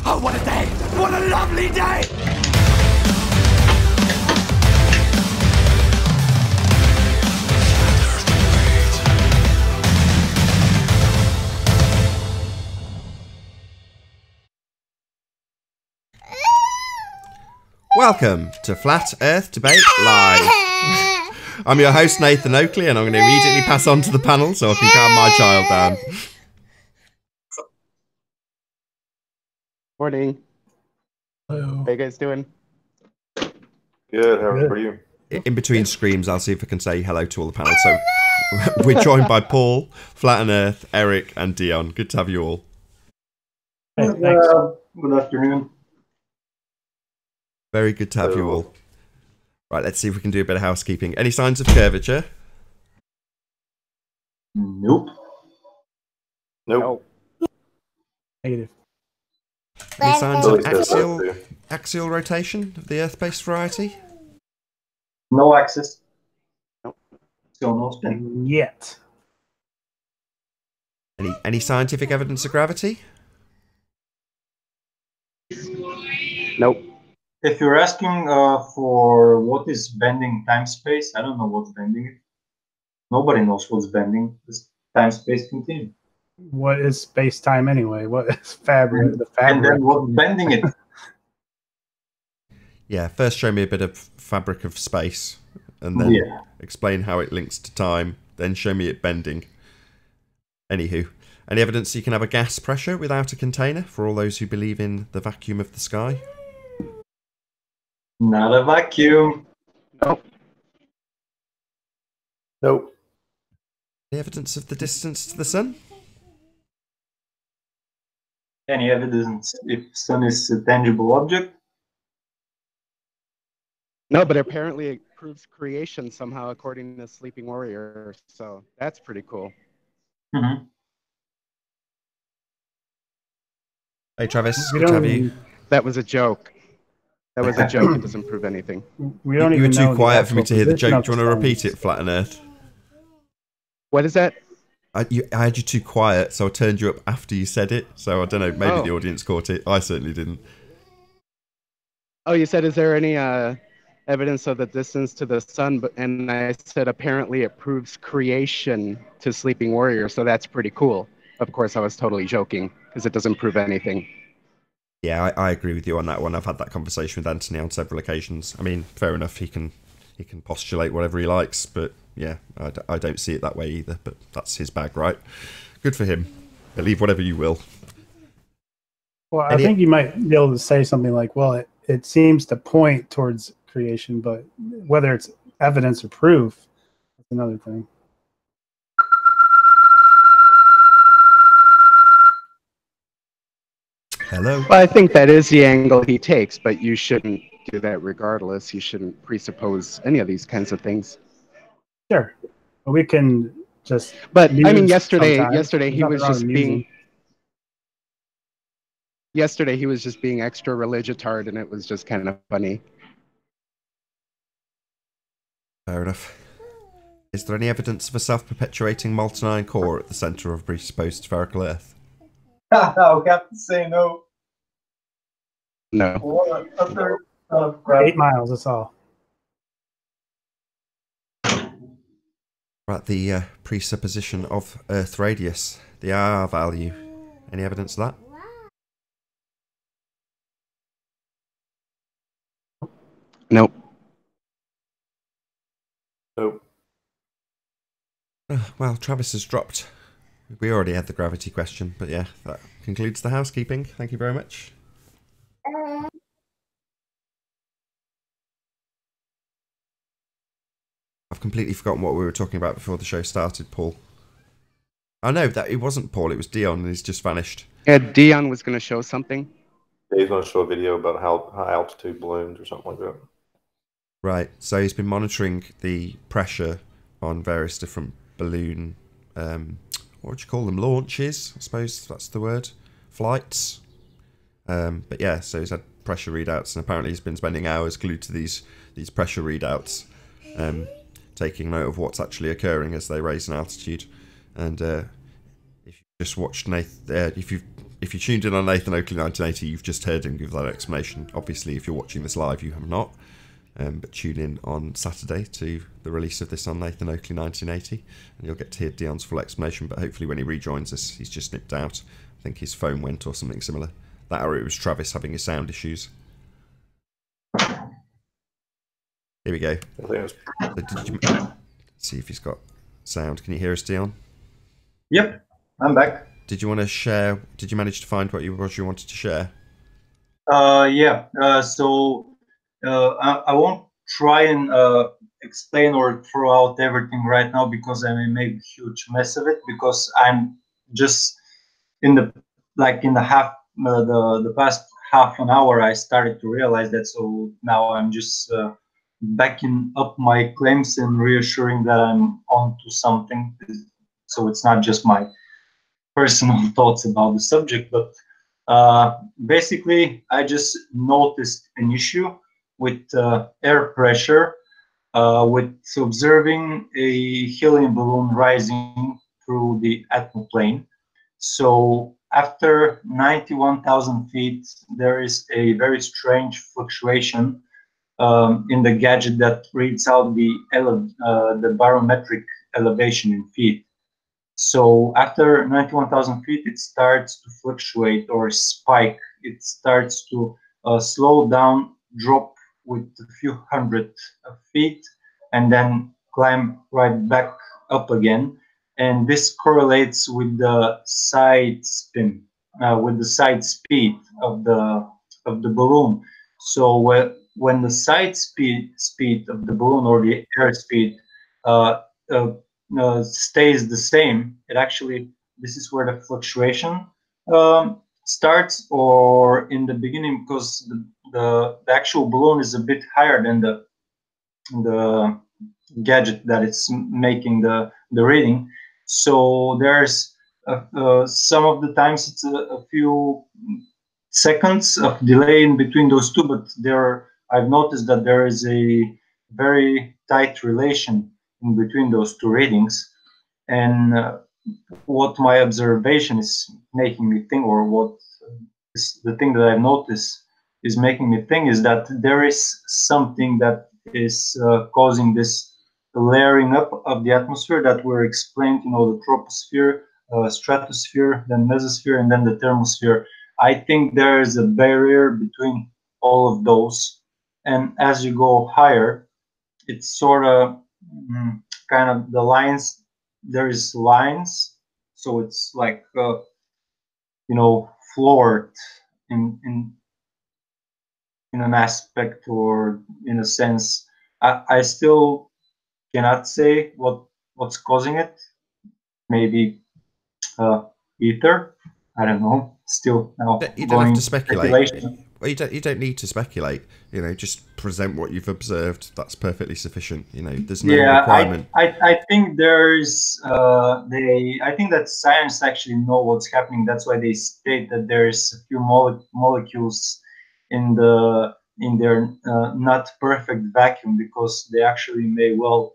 Oh, what a day! What a lovely day! Welcome to Flat Earth Debate Live. I'm your host Nathan Oakley, and I'm going to immediately pass on to the panel so I can calm my child down. Morning. Hello. How you guys doing? Good, how are you? In between screams, I'll see if I can say hello to all the panel. So we're joined by Paul, Flat and Earth, Eric, and Dion. Good to have you all. Hey, thanks. Good afternoon. Very good to have you all. Right, let's see if we can do a bit of housekeeping. Any signs of curvature? Nope. Negative. Any signs Billy of says that too. axial rotation of the Earth-based variety? No access. Nope. Still no spin. Yet. Any scientific evidence of gravity? Nope. If you're asking for what is bending time-space, I don't know what's bending it. Nobody knows what's bending this time-space continuum. What is space-time anyway? What is fabric? The And fabric. then what's bending it? Yeah, first show me a bit of fabric of space, and then explain how it links to time, then show me it bending. Anywho, any evidence you can have a gas pressure without a container, for all those who believe in the vacuum of the sky? Not a vacuum. Nope. Nope. Any evidence of the distance to the sun? Any evidence if sun is a tangible object? No, but apparently it proves creation somehow according to Sleeping Warrior. So that's pretty cool. Mm-hmm. Hey Travis, We good to have don't you. even- That was a joke. That was a joke. It doesn't prove anything. We don't You even were know too the quiet for me actual to hear the position joke. of Do you the want to repeat sun. it, Flat and Earth? What is that? I had you too quiet, so I turned you up after you said it. So I don't know, maybe the audience caught it. I certainly didn't. Oh, you said, is there any evidence of the distance to the sun? And I said, apparently it proves creation to Sleeping Warrior. So that's pretty cool. Of course, I was totally joking because it doesn't prove anything. Yeah, I agree with you on that one. I've had that conversation with Anthony on several occasions. I mean, fair enough, he can postulate whatever he likes, but yeah, I don't see it that way either. But that's his bag, right? Good for him. Believe whatever you will. Well, I think you might be able to say something like, well, it seems to point towards creation, but whether it's evidence or proof, that's another thing. Hello. Well, I think that is the angle he takes, but you shouldn't do that regardless. You shouldn't presuppose any of these kinds of things. Sure. But we can just. But I mean, muse yesterday sometimes. he There's was nothing wrong just with being. musing. Yesterday he was just being extra religitard, and it was just kind of funny. Fair enough. Is there any evidence of a self-perpetuating molten iron core at the centre of a presupposed spherical Earth? I'll have to say no. No. 8 miles, that's all. Right, the presupposition of Earth radius, the R value. Any evidence of that? Nope. Nope. Well, Travis has dropped. We already had the gravity question, but yeah, that concludes the housekeeping. Thank you very much. I've completely forgotten what we were talking about before the show started, Paul. Oh no, that it wasn't Paul, it was Dion, and he's just vanished. Yeah, Dion was going to show something. He's going to show a video about how high altitude balloons or something like that. Right, so he's been monitoring the pressure on various different balloon, what would you call them, launches, I suppose that's the word, flights. But yeah, so he's had pressure readouts, and apparently he's been spending hours glued to these pressure readouts, taking note of what's actually occurring as they raise in altitude. And if you just watched if if you tuned in on Nathan Oakley 1980, you've just heard him give that explanation. Obviously, if you're watching this live, you have not. But tune in on Saturday to the release of this on Nathan Oakley 1980, and you'll get to hear Dion's full explanation. But hopefully when he rejoins us, he's just nipped out. I think his phone went or something similar. That or it was Travis having his sound issues. Here we go. Let's see if he's got sound. Can you hear us, Dion? Yep, I'm back. Did you want to share? Did you manage to find what you wanted to share? Yeah. I won't try and explain or throw out everything right now because I may make a huge mess of it, because I'm just in the past half an hour I started to realize that. So now I'm just backing up my claims and reassuring that I'm onto something. So it's not just my personal thoughts about the subject, but basically I just noticed an issue with air pressure, with observing a helium balloon rising through the atmoplane. So after 91,000 feet, there is a very strange fluctuation in the gadget that reads out the barometric elevation in feet. So after 91,000 feet, it starts to fluctuate or spike. It starts to slow down, drop with a few hundred feet, and then climb right back up again. And this correlates with the side spin, with the side speed of the balloon. So when the side speed of the balloon or the air speed stays the same, it actually, this is where the fluctuation starts, or in the beginning, because the actual balloon is a bit higher than the gadget that it's making the reading. So there's some of the times it's a few seconds of delay in between those two, but I've noticed that there is a very tight relation in between those two readings. And what my observation is making me think, or what is the thing that I've noticed is making me think, is that there is something that is causing this layering up of the atmosphere that were explained, the troposphere, stratosphere, then mesosphere, and then the thermosphere. I think there is a barrier between all of those, and as you go higher, it's sort of kind of the lines. There is lines, so it's like floored in an aspect, or in a sense. I still cannot say what's causing it. Maybe ether. I don't know. Still, now You don't have to speculate. Speculation. Well, you don't need to speculate. Just present what you've observed. That's perfectly sufficient. There's no requirement. I think there's I think that science actually know what's happening. That's why they state that there's a few molecules in their not perfect vacuum, because they actually may well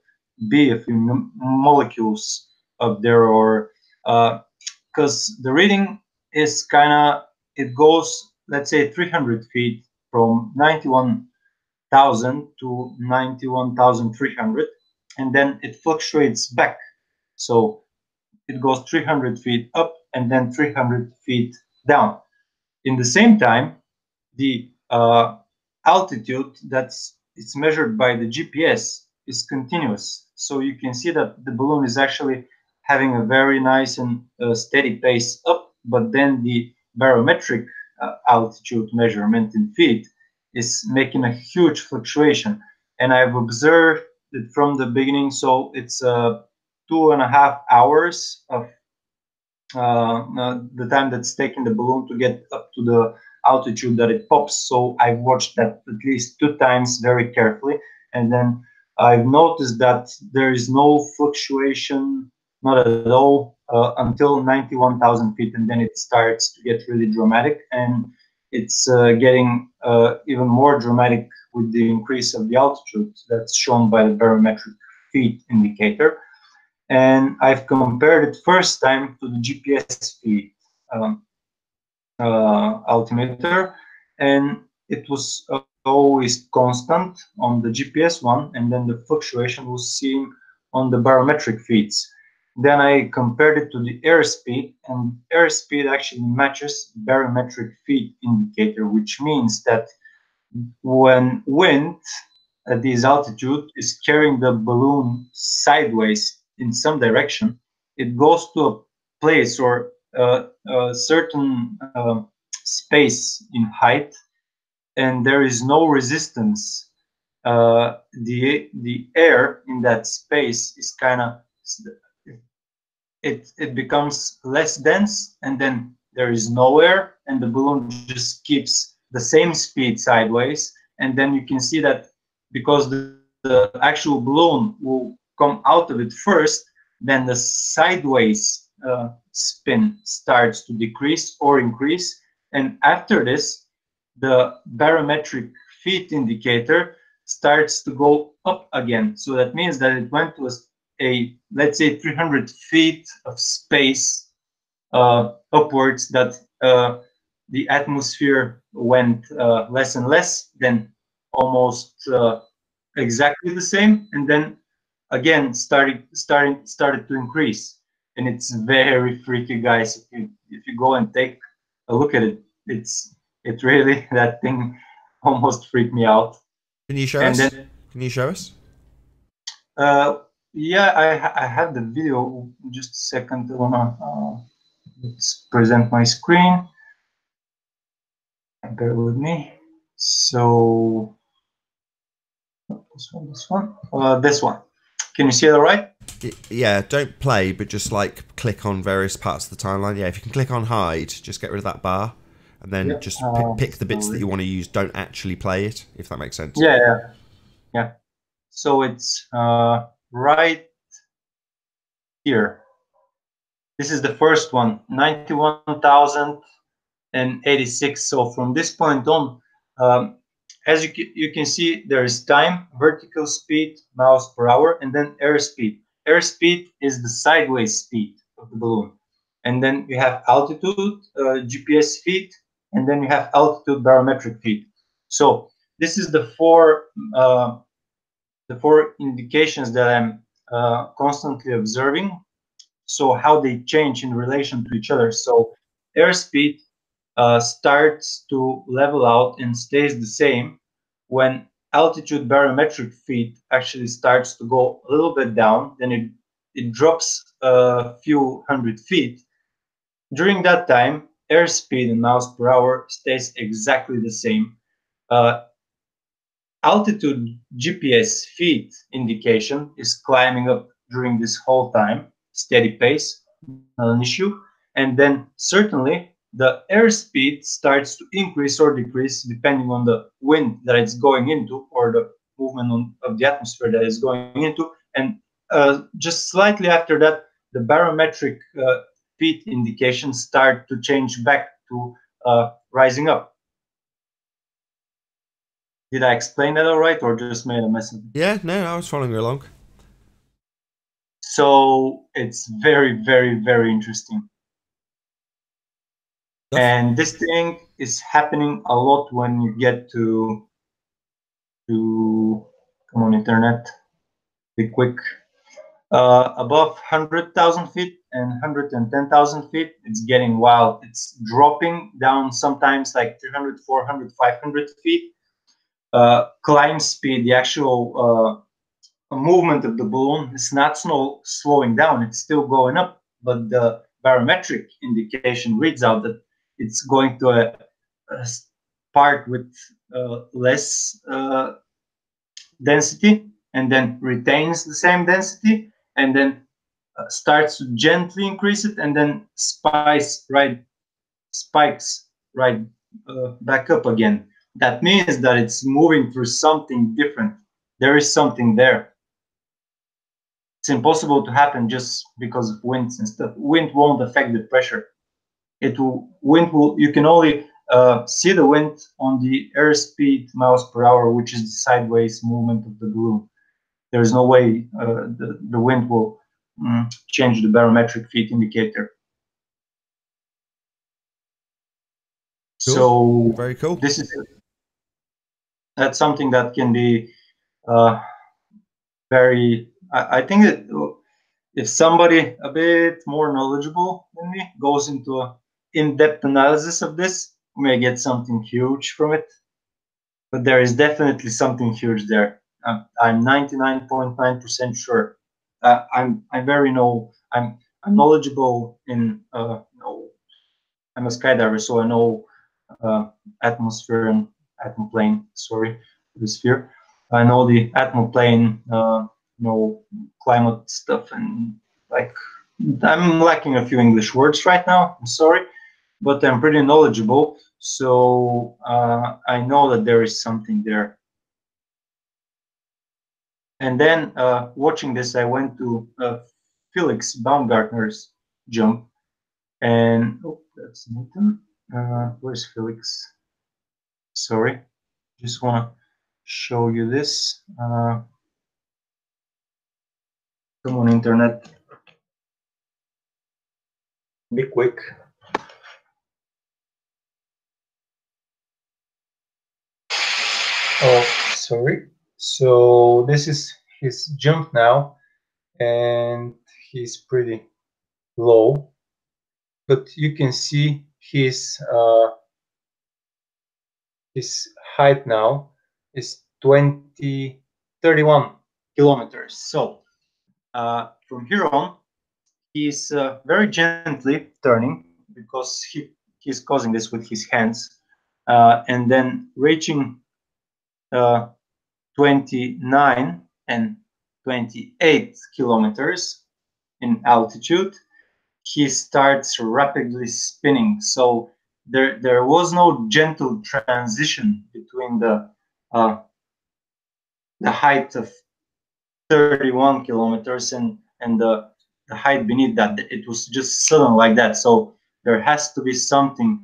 be a few molecules up there, or because the reading is it goes, let's say, 300 feet from 91,000 to 91,300, and then it fluctuates back. So it goes 300 feet up and then 300 feet down. In the same time, the altitude it's measured by the GPS is continuous. So you can see that the balloon is actually having a very nice and steady pace up, but then the barometric altitude measurement in feet is making a huge fluctuation. And I've observed it from the beginning. So it's 2.5 hours of the time that's taking the balloon to get up to the altitude that it pops. So I've watched that at least 2 times very carefully, and then I've noticed that there is no fluctuation, not at all, until 91,000 feet, and then it starts to get really dramatic, and it's getting even more dramatic with the increase of the altitude that's shown by the barometric feet indicator. And I've compared it first time to the GPS feed. altimeter, and it was always constant on the GPS one, and then the fluctuation was seen on the barometric feeds. Then I compared it to the airspeed, and airspeed actually matches barometric feed indicator, which means that when wind at this altitude is carrying the balloon sideways in some direction, it goes to a place or a certain space in height, and there is no resistance. The air in that space is kind of it becomes less dense, and then there is no air, and the balloon just keeps the same speed sideways. And then you can see that because the actual balloon will come out of it first, then the sideways spin starts to decrease or increase, and after this the barometric feet indicator starts to go up again. So that means that it went to a let's say 300 feet of space upwards, that the atmosphere went less and less, then almost exactly the same, and then again started to increase. And it's very freaky, guys. If you go and take a look at it, it really, that thing almost freaked me out. Can you show And us? then, Can you show us? yeah, I have the video. Just a second. I wanna let's present my screen. Bear with me. So this one. Can you see it all right? Yeah, don't play, but just like click on various parts of the timeline. Yeah, if you can click on hide, just get rid of that bar, and then just pick the bits that you want to use. Don't actually play it, if that makes sense. Yeah. So it's right here. This is the first one, 91,086. So from this point on, as you can see, there is time, vertical speed, miles per hour, and then airspeed. Airspeed is the sideways speed of the balloon. And then you have altitude, GPS feet, and then you have altitude barometric feet. So this is the four indications that I'm constantly observing. So how they change in relation to each other. So airspeed starts to level out and stays the same when altitude barometric feet actually starts to go a little bit down. Then it drops a few hundred feet. During that time, airspeed in miles per hour stays exactly the same. Altitude GPS feet indication is climbing up during this whole time, steady pace, not an issue. And then certainly the airspeed starts to increase or decrease depending on the wind that it's going into, or the movement of the atmosphere that it's going into. And just slightly after that, the barometric feet indications start to change back to rising up. Did I explain that all right, or just made a mess of it? Yeah, no, I was following along. So it's very, very, very interesting. And this thing is happening a lot when you get to come on, internet, be quick. Above 100,000 feet and 110,000 feet, it's getting wild. It's dropping down sometimes like 300, 400, 500 feet. Climb speed, the actual movement of the balloon is not slowing down. It's still going up, but the barometric indication reads out that it's going to a part with less density, and then retains the same density, and then starts to gently increase it, and then spikes right back up again. That means that it's moving through something different. There is something there. It's impossible to happen just because of winds and stuff. Wind won't affect the pressure. You can only see the wind on the airspeed miles per hour, which is the sideways movement of the balloon. There's no way the wind will change the barometric feet indicator. Cool. So Very cool. That's something that can be very. I think that if somebody a bit more knowledgeable than me goes into an in-depth analysis of this, we may get something huge from it. But there is definitely something huge there. I'm 99.9% sure. I'm knowledgeable in I'm a skydiver, so I know atmosphere and atmoplane. Sorry, the sphere. I know the atmoplane, climate stuff, and like I'm lacking a few English words right now. I'm sorry, but I'm pretty knowledgeable, so I know that there is something there. And then watching this, I went to Felix Baumgartner's jump, and that's Nathan. Where's Felix? Sorry, just want to show you this. Come on, internet. Be quick. Oh, sorry. So this is his jump now, and he's pretty low, but you can see his height now is 31 kilometers. So from here on, he's very gently turning because he's causing this with his hands, and then reaching 29 and 28 kilometers in altitude, he starts rapidly spinning. So there was no gentle transition between the height of 31 kilometers and the height beneath that. It was just sudden like that. So there has to be something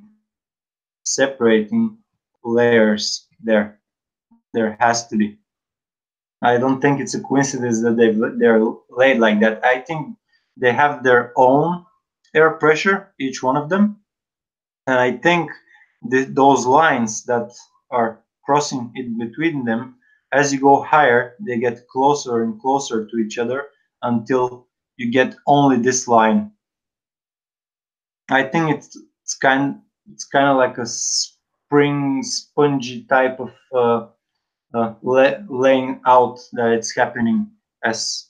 separating layers there. There has to be. I don't think it's a coincidence that they're laid like that. I think they have their own air pressure, each one of them, and I think those lines that are crossing in between them, as you go higher, they get closer and closer to each other until you get only this line. I think it's kind of like a spring spongy type of laying out that it's happening as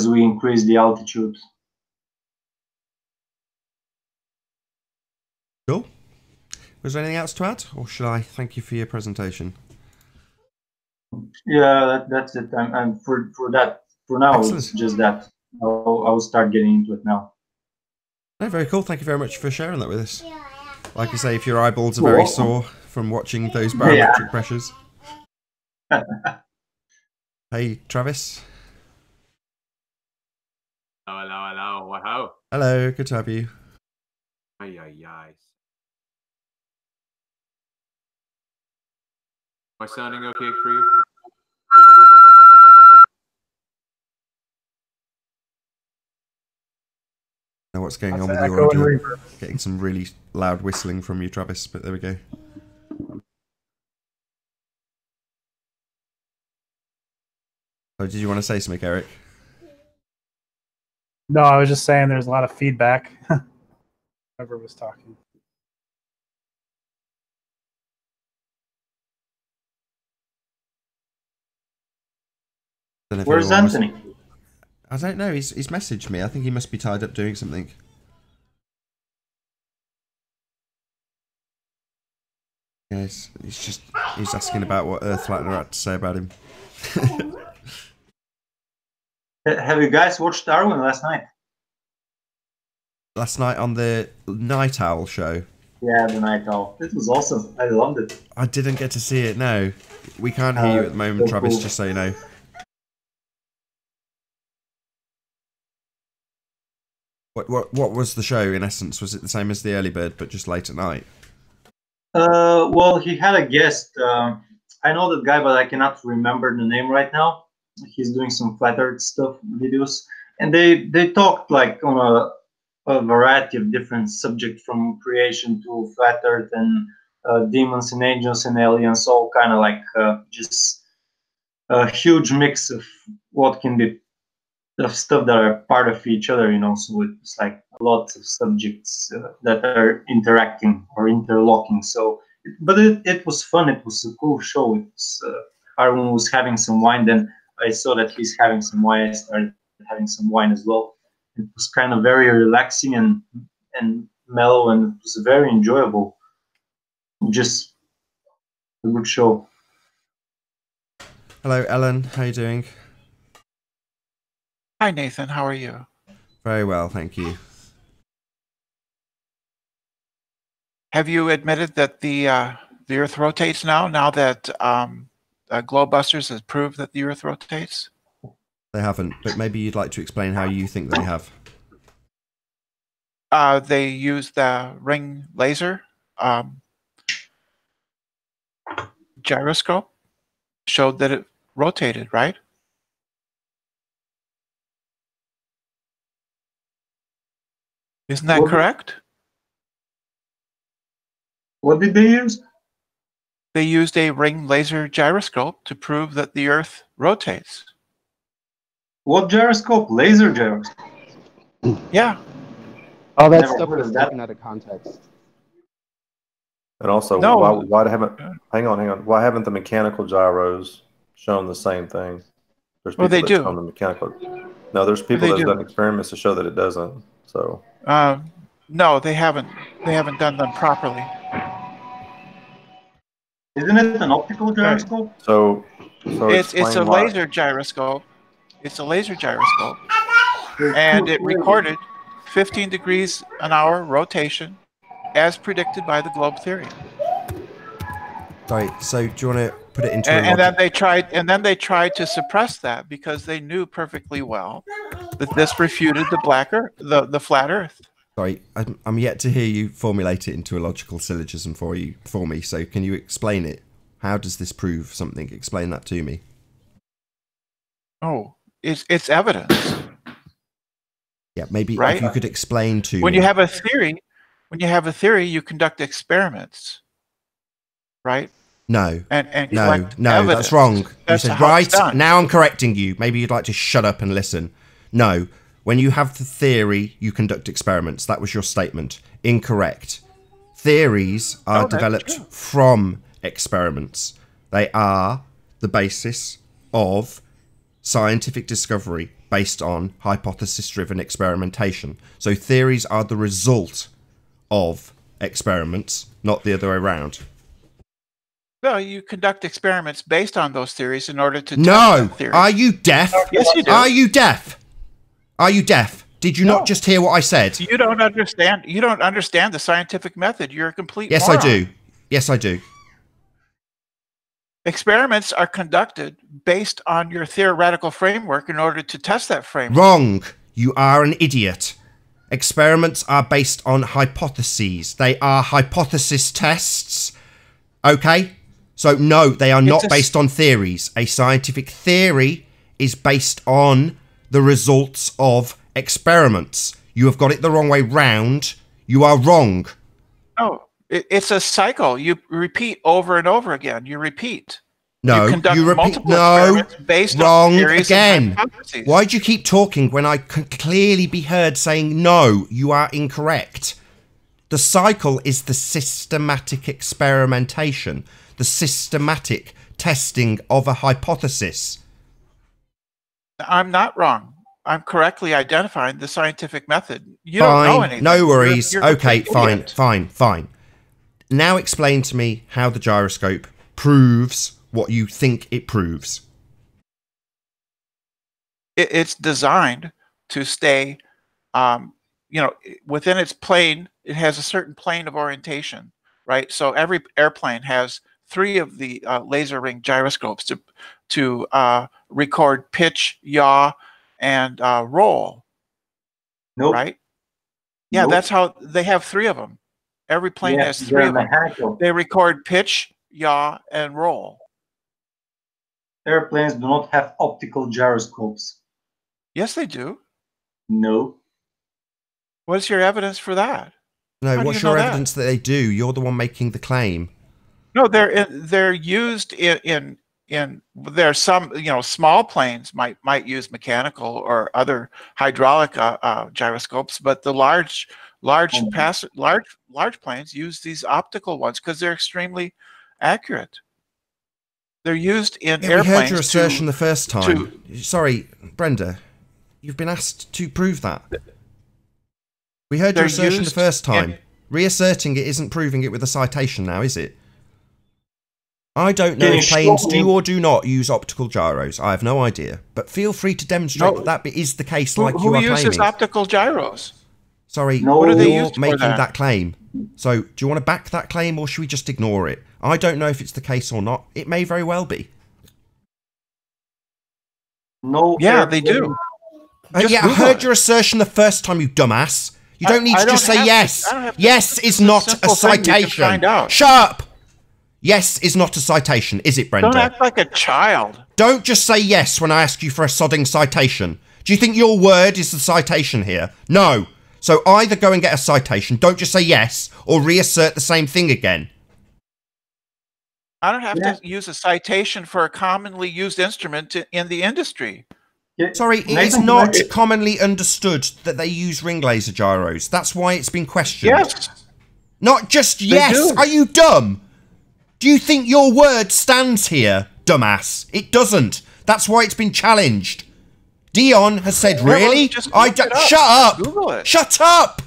we increase the altitude. Cool. Was there anything else to add, or should I thank you for your presentation? Yeah, that's it. I'm for that. For now, excellent. It's just that. I'll start getting into it now. No, very cool. Thank you very much for sharing that with us. Like I say, if your eyeballs are very sore from watching those barometric pressures. Hey, Travis. Hello. Wow. Hello, good to have you. Am I sounding okay for you? Know what's going on with your audio? Getting some really loud whistling from you, Travis, but there we go. Oh, did you want to say something, Eric? No, I was just saying there's a lot of feedback. Whoever was talking. Where's Anthony? I don't know. He's messaged me. I think he must be tied up doing something. Yeah, he's asking about what Earth Flattener had to say about him. Have you guys watched Darwin last night? Last night on the Night Owl show. Yeah, the Night Owl. It was awesome. I loved it. I didn't get to see it. No, we can't hear you at the moment, so Travis. Cool. Just so you know. What was the show in essence? Was it the same as the Early Bird, but just late at night? Well, he had a guest. I know that guy, but I cannot remember the name right now. He's doing some flat Earth stuff videos, and they talked like on a variety of different subjects, from creation to flat Earth and demons and angels and aliens, all kind of like just a huge mix of what can be of stuff that are part of each other, you know. So it's like lots of subjects that are interacting or interlocking. So, but it was fun. It was a cool show. It was, Arwen was having some wine. Then I saw that he's having some wine. I started having some wine as well. It was kind of very relaxing and mellow, and it was very enjoyable. Just a good show. Hello, Ellen. How you doing? Hi, Nathan. How are you? Very well, thank you. Have you admitted that the Earth rotates now? Now that Globebusters has proved that the Earth rotates? They haven't, but maybe you'd like to explain how you think they have. They used the ring laser gyroscope, showed that it rotated, right? Isn't that correct? What did they use? They used a ring laser gyroscope to prove that the Earth rotates. What gyroscope? Laser gyroscope. Yeah. All that Never stuff heard was of that. taken out of context. And also, No. why haven't hang on? Why haven't the mechanical gyros shown the same thing? There's people Well, they that do. shown the mechanical. No, there's people They that have do. done experiments to show that it doesn't. So No, they haven't. They haven't done them properly. Isn't it an optical gyroscope? so It's a explain why. laser gyroscope. It's a laser gyroscope, and it recorded 15 degrees an hour rotation, as predicted by the globe theory. Sorry, so do you want to put it into And a then logic? they tried to suppress that because they knew perfectly well that this refuted the flat Earth. Sorry, I'm yet to hear you formulate it into a logical syllogism for me. So can you explain it? How does this prove something? Explain that to me. Oh, it's evidence. Yeah, maybe Right? if you could explain to When me. you have a theory, you conduct experiments, right? No, And no, collect no, evidence. that's wrong. That's you said, how it's right, done. now I'm correcting you. Maybe you'd like to shut up and listen. No, when you have the theory, you conduct experiments. That was your statement. Incorrect. Theories are No, that's developed true. from experiments. They are the basis of scientific discovery based on hypothesis-driven experimentation. So theories are the result of experiments, not the other way around. Well, you conduct experiments based on those theories in order to test No! that theory. Are you deaf? Yes, you do. Are you deaf? Are you deaf? Did you No. not just hear what I said? You don't understand. You don't understand the scientific method. You're a complete Yes, moron. I do. Yes, I do. Experiments are conducted based on your theoretical framework in order to test that framework. Wrong. You are an idiot. Experiments are based on hypotheses. They are hypothesis tests. Okay? So, no, they are not based on theories. A scientific theory is based on the results of experiments. You have got it the wrong way round. You are wrong. No, it's a cycle. You repeat over and over again. You repeat. No, you conduct repeat. multiple No, experiments based wrong on theories again. and hypotheses. Why do you keep talking when I can clearly be heard saying no? You are incorrect. The cycle is the systematic experimentation, the systematic testing of a hypothesis. I'm not wrong. I'm correctly identifying the scientific method. You don't know anything. No worries. You're a Okay, complete idiot. fine. Now explain to me how the gyroscope proves what you think it proves. It's designed to stay, within its plane. It has a certain plane of orientation, right? So every airplane has 3 of the laser ring gyroscopes to record pitch, yaw, and roll. Nope. Right? Yeah, Nope. that's how they have 3 of them. Every plane has 3 of them. Mechanical. They record pitch, yaw, and roll. Airplanes do not have optical gyroscopes. Yes, they do. No. What's your evidence for that? No, How do what's you know your that? evidence that they do? You're the one making the claim. No, they're used in there's some, you know, small planes might use mechanical or other hydraulic gyroscopes, but the large planes use these optical ones because they're extremely accurate. They're used in Yeah, airplanes. we heard your assertion the first time. Sorry, Brenda, you've been asked to prove that. We heard your assertion the first time. Reasserting it isn't proving it with a citation now, is it? I don't know if planes do or do not use optical gyros. I have no idea. But feel free to demonstrate that is the case like you are claiming. Who uses optical gyros? Sorry, what are they you're used for making then? that claim. So, do you want to back that claim or should we just ignore it? I don't know if it's the case or not. It may very well be. No. Yeah, they do. Yeah, I heard your assertion the first time, you dumbass. You don't need to just say yes. Yes is not a citation. Shut up! Yes is not a citation, is it, Brenda? Don't act like a child. Don't just say yes when I ask you for a sodding citation. Do you think your word is the citation here? No. So either go and get a citation, don't just say yes, or reassert the same thing again. I don't have to use a citation for a commonly used instrument in the industry. Sorry, it is not commonly understood that they use ring laser gyros. That's why it's been questioned. Yes. Not just yes. Are you dumb? Do you think your word stands here, dumbass? It doesn't. That's why it's been challenged. Dion has said, really? Shut up. Google it. Shut up.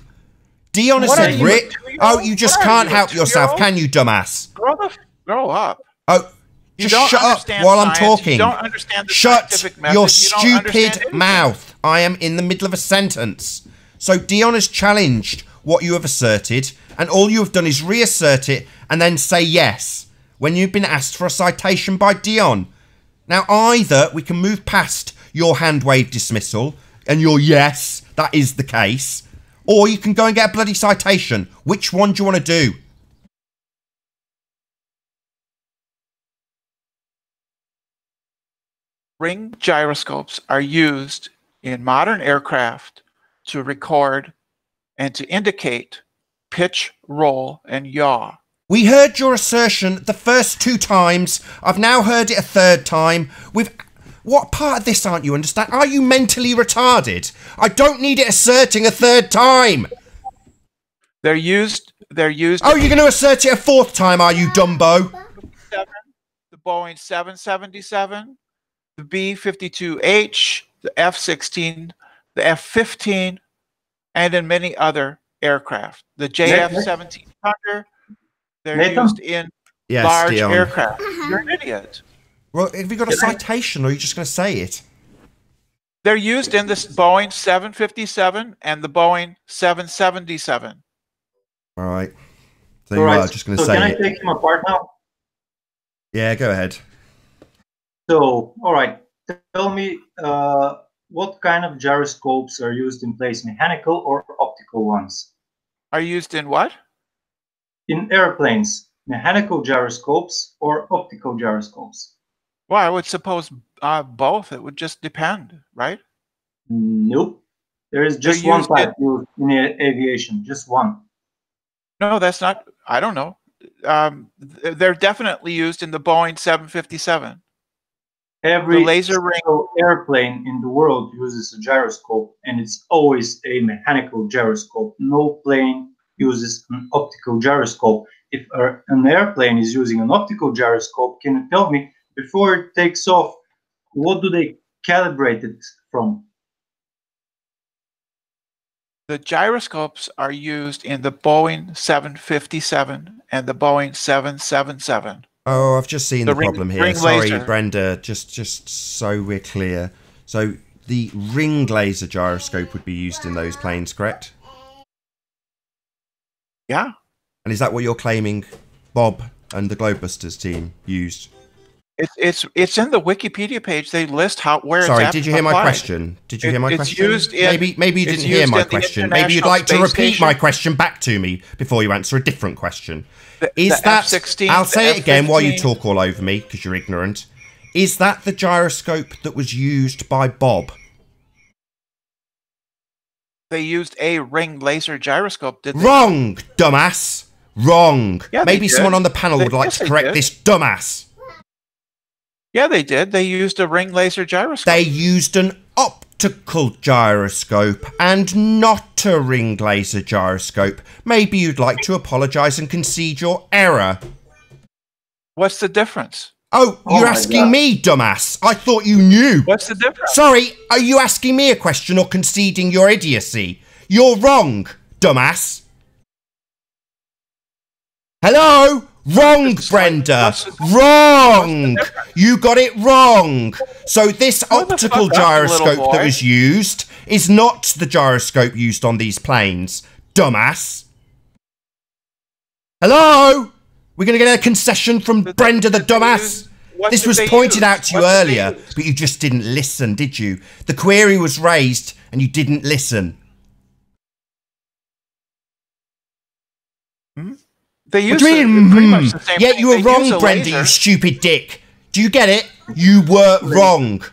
Dion has said, really? Oh, you just can't help yourself, can you, dumbass? Grow up. Oh, just shut up while I'm talking. You don't understand the Shut scientific method. your You don't stupid mouth. I am in the middle of a sentence. So Dion has challenged what you have asserted, and all you have done is reassert it and then say yes when you've been asked for a citation by Dion. Now, either we can move past your hand wave dismissal and your yes, that is the case, or you can go and get a bloody citation. Which one do you want to do? Ring gyroscopes are used in modern aircraft to record and to indicate pitch, roll, and yaw. We heard your assertion the first 2 times. I've now heard it a 3rd time. What part of this aren't you understand? Are you mentally retarded? I don't need it asserting a 3rd time. They're used. Oh, you're going to assert it a 4th time, are you, Dumbo? The Boeing 777, the B-52H, the F-16, the F-15, and in many other aircraft. The JF-17 Thunder, they're used in large aircraft. You're an idiot. Well, have you got a citation or are you just going to say it? They're used in this Boeing 757 and the Boeing 777. All right. So you are just going to say can I it. take him apart now? Yeah, go ahead. So, all right. Tell me what kind of gyroscopes are used in place, mechanical or optical ones? Are used in what? In airplanes, mechanical gyroscopes or optical gyroscopes? Well, I would suppose both. It would just depend, right? Nope. There is just one type used in aviation, just one. No, that's not. I don't know. They're definitely used in the Boeing 757. Every laser ring airplane in the world uses a gyroscope, and it's always a mechanical gyroscope. No plane uses an optical gyroscope. If an airplane is using an optical gyroscope, can you tell me, before it takes off, what do they calibrate it from? The gyroscopes are used in the Boeing 757 and the Boeing 777. Oh, I've just seen the problem here. Sorry, laser. Brenda, just so we're clear. So the ring laser gyroscope would be used in those planes, correct? Yeah. And is that what you're claiming Bob and the Globebusters team used? It's in the Wikipedia page. They list where Sorry, it's did you hear my question? Did you hear my question? Used in, maybe you didn't hear my question. Maybe you'd like to repeat my question back to me before you answer a different question. Is that F-16, I'll say it again while you talk all over me because you're ignorant. Is that the gyroscope that was used by Bob? they used a ring laser gyroscope, did they? Wrong, dumbass. Wrong. Yeah, they Maybe did. someone on the panel would like Yes, to they correct did. this dumbass. Yeah, they did. They used a ring laser gyroscope. They used an optical gyroscope and not a ring laser gyroscope. Maybe you'd like to apologise and concede your error. What's the difference? Oh, Oh you're my asking God. me, dumbass. I thought you knew. What's the difference? Sorry, are you asking me a question or conceding your idiocy? You're wrong, dumbass. Hello? Wrong, Brenda. Wrong. You got it wrong. So this Shut the optical fuck up, little gyroscope that boy. was used is not the gyroscope used on these planes, dumbass. Hello? We're going to get a concession from Brenda the dumbass. This was pointed out to you earlier, but you just didn't listen, did you? The query was raised and you didn't listen. They What used do you pretty mean? much the same Yeah, thing. you were They wrong, used a Brenda, laser. you stupid dick. Do you get it? You were wrong.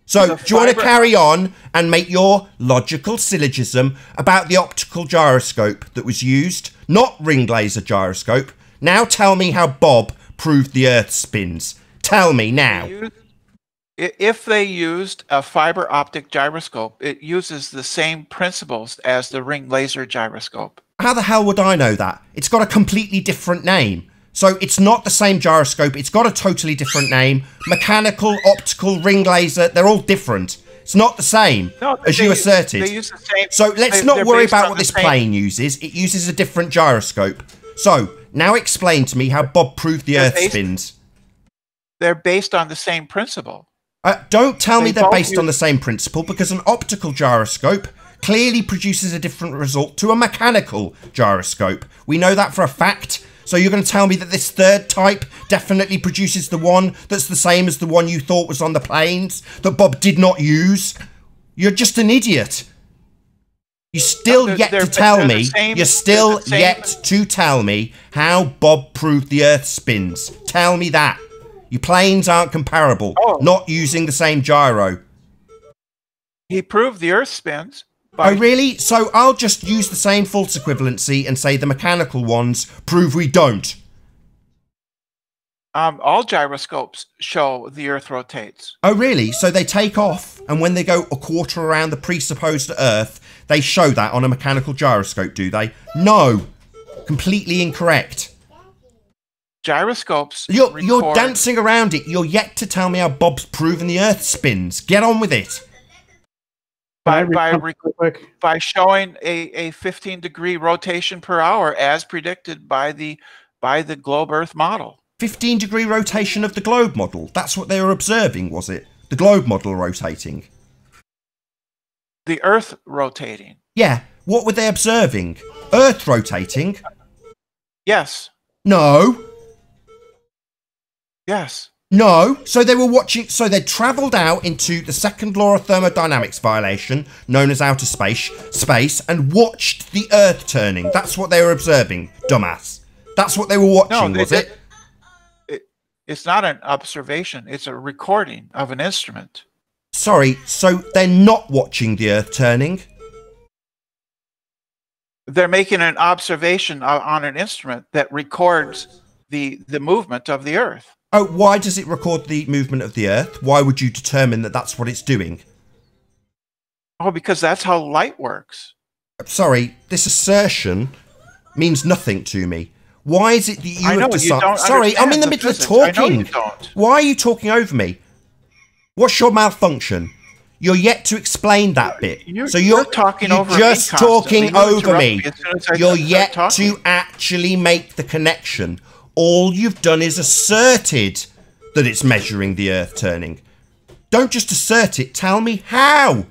So, The do you want to fibre- carry on and make your logical syllogism about the optical gyroscope that was used, not ring laser gyroscope? Now tell me how Bob proved the Earth spins. Tell me now. If they used a fiber optic gyroscope, it uses the same principles as the ring laser gyroscope. How the hell would I know that? It's got a completely different name. So it's not the same gyroscope. It's got a totally different name. Mechanical, optical, ring laser, they're all different. It's not the same, as you asserted. They use the same. So let's they're not worry based about on what the this same- plane uses. It uses a different gyroscope. So now explain to me how Bob proved the Earth based- spins. They're based on the same principle. Don't tell me They they're both based on the same principle, because an optical gyroscope clearly produces a different result to a mechanical gyroscope. We know that for a fact. So you're going to tell me that this third type definitely produces the one that's the same as the one you thought was on the planes that Bob did not use? You're just an idiot. You still yet to tell me. You're still yet to tell me how Bob proved the Earth spins. Tell me that. Your planes aren't comparable. Oh. Not using the same gyro. He proved the Earth spins. Oh, really? So I'll just use the same false equivalency and say the mechanical ones prove we don't. All gyroscopes show the Earth rotates. Oh, really? So they take off, and when they go a quarter around the presupposed Earth, they show that on a mechanical gyroscope, do they? No. Completely incorrect. Gyroscopes. You're dancing around it. You're yet to tell me how Bob's proven the Earth spins. Get on with it. By showing a 15-degree rotation per hour as predicted by the globe Earth model. 15-degree rotation of the globe model. That's what they were observing, was it? The globe model rotating. The Earth rotating. Yeah. What were they observing? Earth rotating? Yes. No. Yes. No. So they were watching. So they travelled out into the second law of thermodynamics violation, known as outer space, and watched the Earth turning. That's what they were observing, dumbass. That's what they were watching, was it? It's not an observation. It's a recording of an instrument. Sorry. So they're not watching the Earth turning. They're making an observation on an instrument that records the movement of the Earth. Oh, why does it record the movement of the Earth? Why would you determine that that's what it's doing? Oh, because that's how light works. Sorry, this assertion means nothing to me. Why is it that you have decided... Sorry, I'm in the middle of talking. Why are you talking over me? What's your malfunction? You're yet to explain that bit. So you're talking over me just constantly. talking You over interrupt me. me as soon as I You're start yet talking. to actually make the connection. All you've done is asserted that it's measuring the Earth turning. Don't just assert it. Tell me how.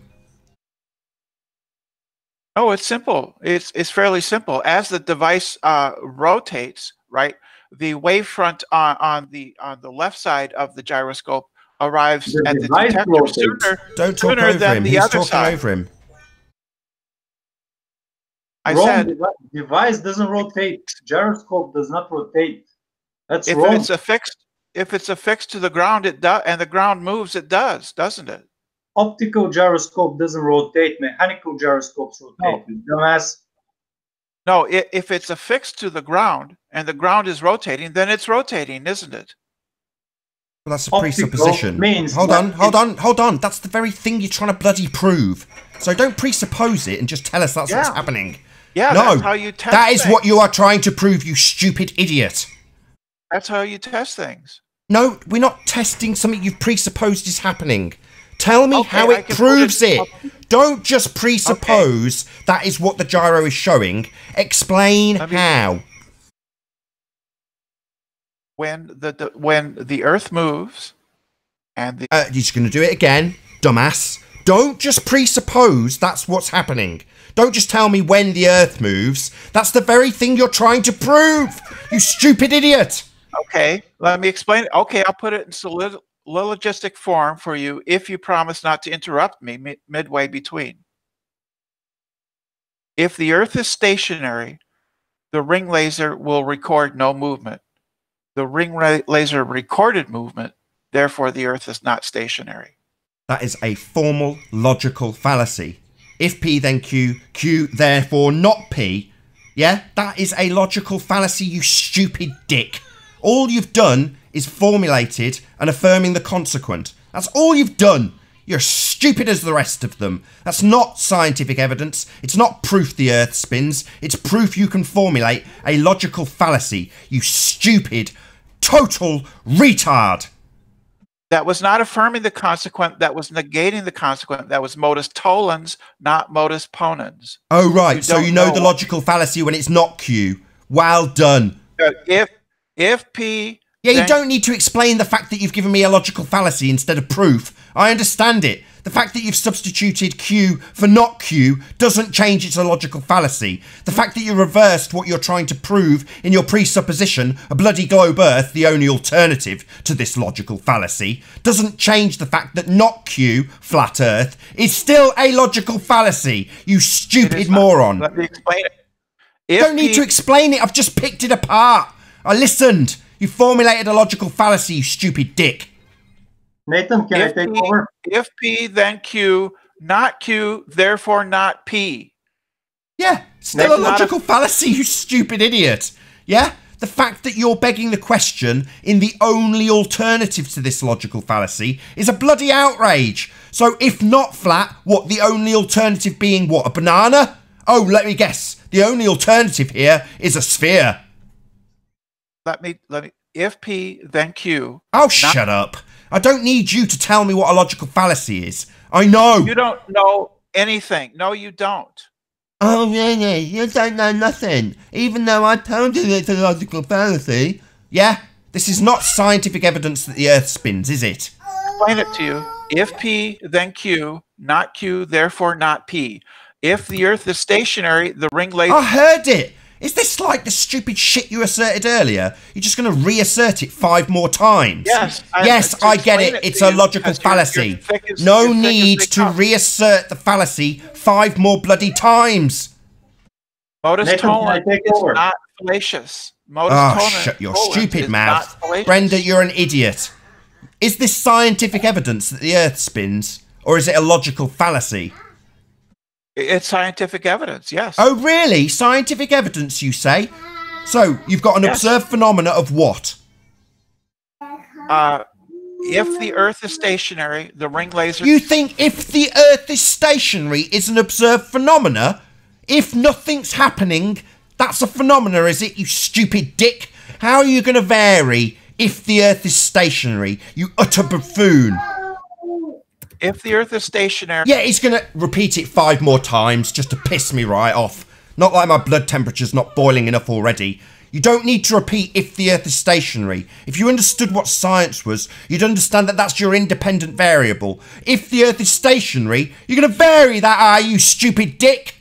Oh, it's simple. It's fairly simple. As the device rotates, right, the wavefront on the left side of the gyroscope arrives at the detector sooner than the other side. Over him. I wrong. said Device doesn't rotate. Gyroscope does not rotate. That's if wrong. it's affixed to the ground, it does, and the ground moves, it does, doesn't it? Optical gyroscope doesn't rotate. Mechanical gyroscopes rotate. Dumbass. No, if it's affixed to the ground and the ground is rotating, then it's rotating, isn't it? Well, that's a presupposition. Hold on. That's the very thing you're trying to bloody prove. So don't presuppose it and just tell us that's what's happening. Yeah, no, that's how you test that is things. what you are trying to prove, you stupid idiot. That's how you test things. No, we're not testing something you've presupposed is happening. Tell me how it proves it. Don't just presuppose that is what the gyro is showing. Explain how. When the Earth moves, and the you're just going to do it again, dumbass. Don't just presuppose that's what's happening. Don't just tell me when the Earth moves. That's the very thing you're trying to prove. You stupid idiot. Okay, let me explain it. Okay, I'll put it in syllogistic form for you if you promise not to interrupt me midway between. If the Earth is stationary, the ring laser will record no movement. The ring laser recorded movement, therefore the Earth is not stationary. That is a formal logical fallacy. If P then Q, Q therefore not P. Yeah, that is a logical fallacy, you stupid dick. All you've done is formulated and affirming the consequent. That's all you've done. You're stupid as the rest of them. That's not scientific evidence. It's not proof the Earth spins. It's proof you can formulate a logical fallacy. You stupid, total retard. That was not affirming the consequent. That was negating the consequent. That was modus tollens, not modus ponens. Oh, right. So you know the logical fallacy when it's not Q. Well done. If P... Yeah, you don't need to explain the fact that you've given me a logical fallacy instead of proof. I understand it. The fact that you've substituted Q for not Q doesn't change it's a logical fallacy. The fact that you reversed what you're trying to prove in your presupposition, a bloody globe Earth, the only alternative to this logical fallacy, doesn't change the fact that not Q, flat Earth, is still a logical fallacy. You stupid moron. Let me explain it. You don't need to explain it. I've just picked it apart. I listened. You formulated a logical fallacy, you stupid dick. Nathan, can I take over? If P, then Q, not Q, therefore not P. Yeah, still a logical fallacy, you stupid idiot. Yeah? The fact that you're begging the question in the only alternative to this logical fallacy is a bloody outrage. So if not flat, what, the only alternative being what, a banana? Oh, let me guess. The only alternative here is a sphere. Let me, if P, then Q. Oh, shut up. I don't need you to tell me what a logical fallacy is. I know. You don't know anything. No, you don't. Oh, really? You don't know nothing. Even though I told you it's a logical fallacy. Yeah? This is not scientific evidence that the Earth spins, is it? Explain it to you. If P, then Q, not Q, therefore not P. If the Earth is stationary, the ring laser... I heard it! Is this like the stupid shit you asserted earlier? You're just going to reassert it 5 more times? Yes. Yes, I get it. It's a logical fallacy. No need to reassert the fallacy 5 more bloody times. Modus tollens is not fallacious. Shut your stupid mouth. Brenda, you're an idiot. Is this scientific evidence that the Earth spins? Or is it a logical fallacy? It's scientific evidence, yes. Oh, really? Scientific evidence, you say? So, you've got an observed phenomena of what? If the Earth is stationary, the ring laser... You think if the Earth is stationary is an observed phenomena? If nothing's happening, that's a phenomena, is it, you stupid dick? How are you going to vary if the Earth is stationary, you utter buffoon? If the Earth is stationary... Yeah, he's going to repeat it 5 more times just to piss me right off. Not like my blood temperature's not boiling enough already. You don't need to repeat if the Earth is stationary. If you understood what science was, you'd understand that that's your independent variable. If the Earth is stationary, you're going to vary that, are you, stupid dick?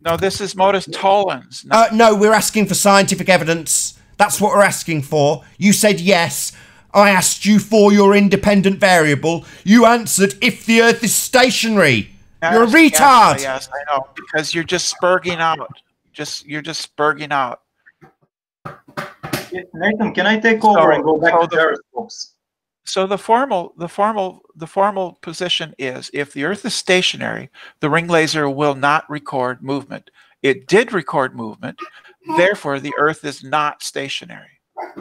No, this is modus tollens. No, we're asking for scientific evidence. That's what we're asking for. You said yes. I asked you for your independent variable. You answered if the Earth is stationary. Yes, you're a retard. Yes, I know. Because you're just spurging out. You're just spurging out. Nathan, can I take over and go back to gyroscopes? So the formal position is if the Earth is stationary, the ring laser will not record movement. It did record movement, therefore the Earth is not stationary.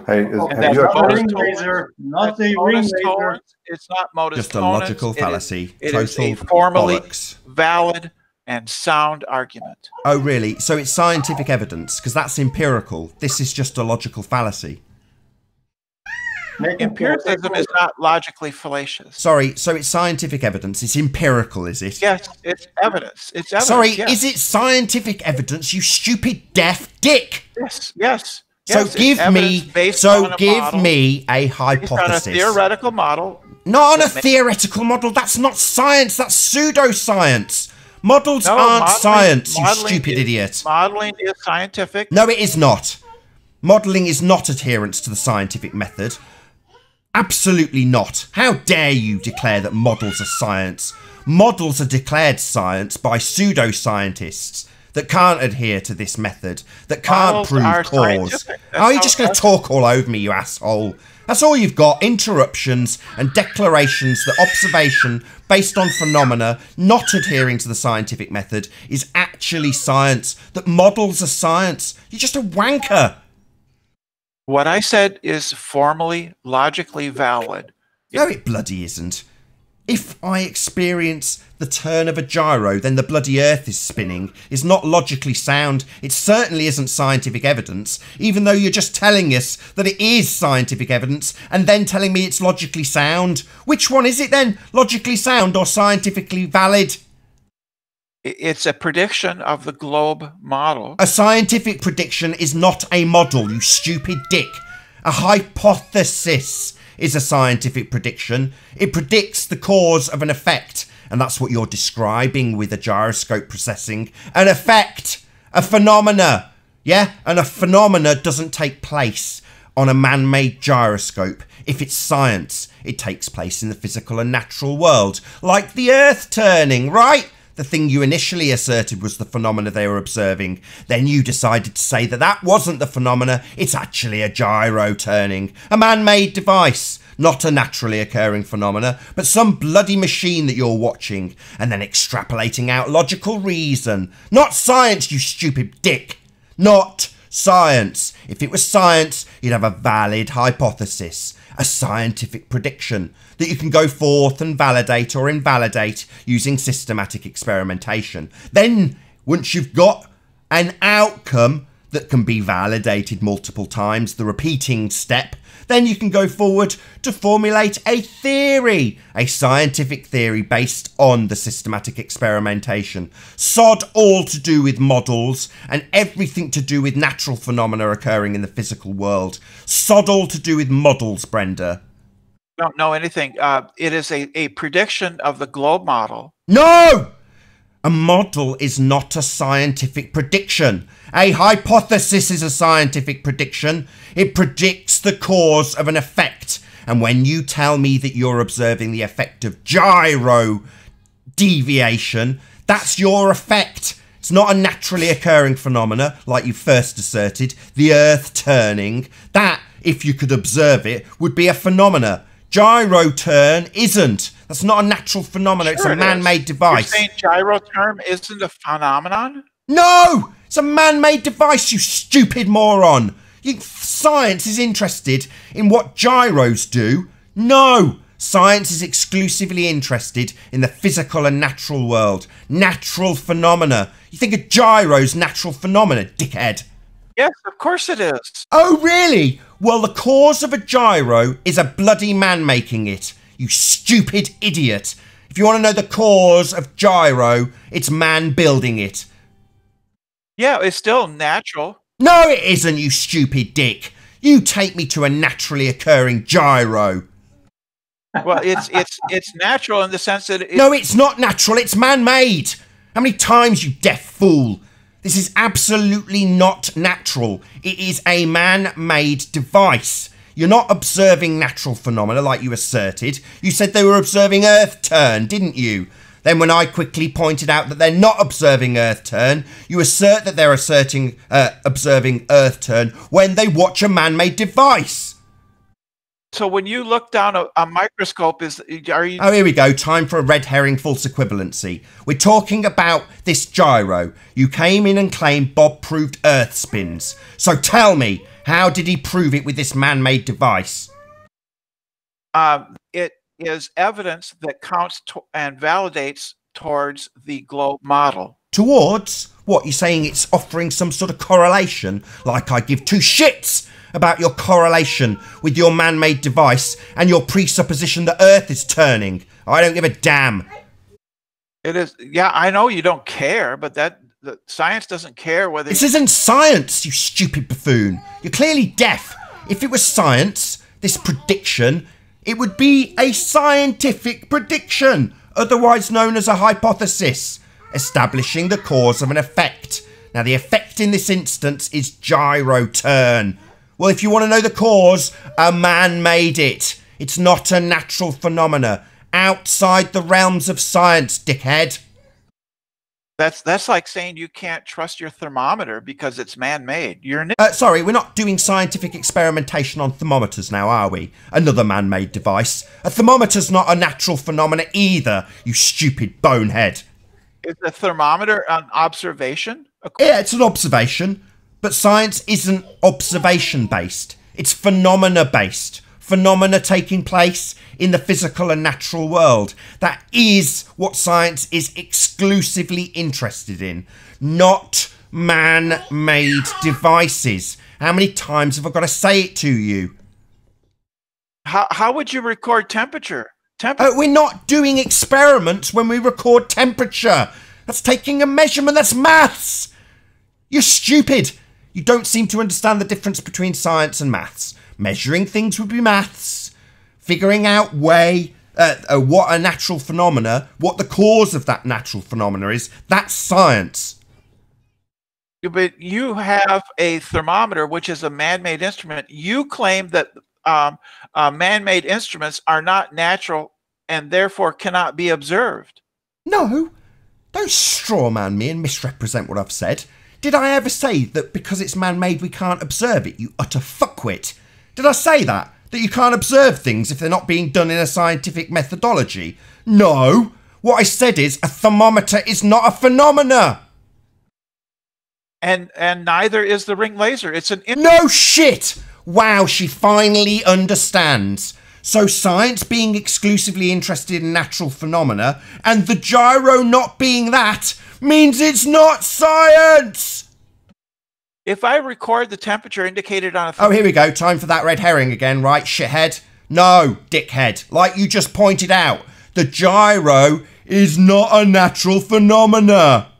Hey, And have you Not a ever? ring laser. Not a ring laser. It's not modus Just a ponens, logical fallacy. It is a Total formally bollocks. valid and sound argument. Oh, really? So it's scientific evidence, because that's empirical. This is just a logical fallacy. Empiricism is not logically fallacious. Sorry, so it's scientific evidence. It's empirical, is it? Yes, it's evidence. It's evidence. Sorry, yes. is it scientific evidence, you stupid deaf dick? Yes, yes. So yes, give me, a based on hypothesis. a theoretical model. Not on a theoretical model. That's not science. That's pseudoscience. Models aren't science, you stupid idiot. Modeling is scientific. No, it is not. Modelling is not adherence to the scientific method. Absolutely not. How dare you declare that models are science? Models are declared science by pseudoscientists that can't adhere to this method, that can't Models prove are cause. scientific. Are you just going to talk all over me, you asshole? That's all you've got, interruptions and declarations that observation based on phenomena not adhering to the scientific method is actually science, that models are science. You're just a wanker. What I said is formally, logically valid. No, it bloody isn't. If I experience the turn of a gyro, then the bloody earth is spinning, is not logically sound. It certainly isn't scientific evidence, even though you're just telling us that it is scientific evidence and then telling me it's logically sound. Which one is it then? Logically sound or scientifically valid? It's a prediction of the globe model. A scientific prediction is not a model, you stupid dick. A hypothesis is a scientific prediction. It predicts the cause of an effect, and that's what you're describing with a gyroscope processing. An effect, a phenomena, yeah? And a phenomena doesn't take place on a man-made gyroscope. If it's science, it takes place in the physical and natural world, like the Earth turning, right? The thing you initially asserted was the phenomena they were observing. Then you decided to say that that wasn't the phenomena, it's actually a gyro turning. A man-made device, not a naturally occurring phenomena, but some bloody machine that you're watching, and then extrapolating out logical reason. Not science, you stupid dick. Not science. If it was science, you'd have a valid hypothesis, a scientific prediction that you can go forth and validate or invalidate using systematic experimentation. Then, once you've got an outcome that can be validated multiple times, the repeating step, then you can go forward to formulate a theory, a scientific theory based on the systematic experimentation. Sod all to do with models and everything to do with natural phenomena occurring in the physical world. Sod all to do with models, Brenda. Don't know anything. It is a prediction of the globe model. No! A model is not a scientific prediction. A hypothesis is a scientific prediction. It predicts the cause of an effect. And when you tell me that you're observing the effect of gyro deviation, that's your effect. It's not a naturally occurring phenomena, like you first asserted, the Earth turning. That, if you could observe it, would be a phenomena. Gyro turn isn't. That's not a natural phenomenon. Sure, it's a man-made device. You're saying gyro term isn't a phenomenon? No! It's a man-made device, you stupid moron. Science is interested in what gyros do. No! Science is exclusively interested in the physical and natural world. Natural phenomena. You think a gyro's natural phenomena, dickhead? Yes, of course it is. Oh, really? Well, the cause of a gyro is a bloody man making it. You stupid idiot. If you want to know the cause of gyro, it's man building it. Yeah, it's still natural. No, it isn't, you stupid dick. You take me to a naturally occurring gyro. Well, it's natural in the sense that No, it's not natural, it's man-made. How many times, you deaf fool? This is absolutely not natural. It is a man-made device. You're not observing natural phenomena like you asserted. You said they were observing Earth turn, didn't you? Then when I quickly pointed out that they're not observing Earth turn, you assert that they're observing Earth turn when they watch a man-made device. So when you look down a microscope, are you? Oh, here we go. Time for a red herring false equivalency. We're talking about this gyro. You came in and claimed Bob proved Earth spins. So tell me, how did he prove it with this man-made device? It is evidence that counts and validates towards the globe model. Towards? What, you're saying it's offering some sort of correlation? Like I give two shits about your correlation with your man-made device and your presupposition that Earth is turning. I don't give a damn. It is, yeah, I know you don't care, but the science doesn't care whether... This isn't science, you stupid buffoon. You're clearly deaf. If it was science, this prediction, it would be a scientific prediction, otherwise known as a hypothesis, establishing the cause of an effect. Now, the effect in this instance is gyro turn. Well, if you want to know the cause, a man made it. It's not a natural phenomena. Outside the realms of science, dickhead. That's like saying you can't trust your thermometer because it's man-made. You're sorry, we're not doing scientific experimentation on thermometers now, are we? Another man-made device. A thermometer's not a natural phenomena either, you stupid bonehead. Is a thermometer an observation? Yeah, it's an observation. But science isn't observation-based. It's phenomena-based. Phenomena taking place in the physical and natural world. That is what science is exclusively interested in. Not man-made devices. How many times have I got to say it to you? How would you record temperature? We're not doing experiments when we record temperature. That's taking a measurement. That's maths. You're stupid. You don't seem to understand the difference between science and maths. Measuring things would be maths. Figuring out what a natural phenomena, what the cause of that natural phenomena is, that's science. But you have a thermometer, which is a man-made instrument. You claim that man-made instruments are not natural and therefore cannot be observed. No, don't strawman me and misrepresent what I've said. Did I ever say that because it's man-made we can't observe it, you utter fuckwit? Did I say that? That you can't observe things if they're not being done in a scientific methodology? No. What I said is a thermometer is not a phenomena. And neither is the ring laser. It's an... No shit! Wow, she finally understands. So science being exclusively interested in natural phenomena and the gyro not being that means it's not science! If I record the temperature indicated on a... Oh, here we go. Time for that red herring again, right, shithead? No, dickhead. Like you just pointed out, the gyro is not a natural phenomena.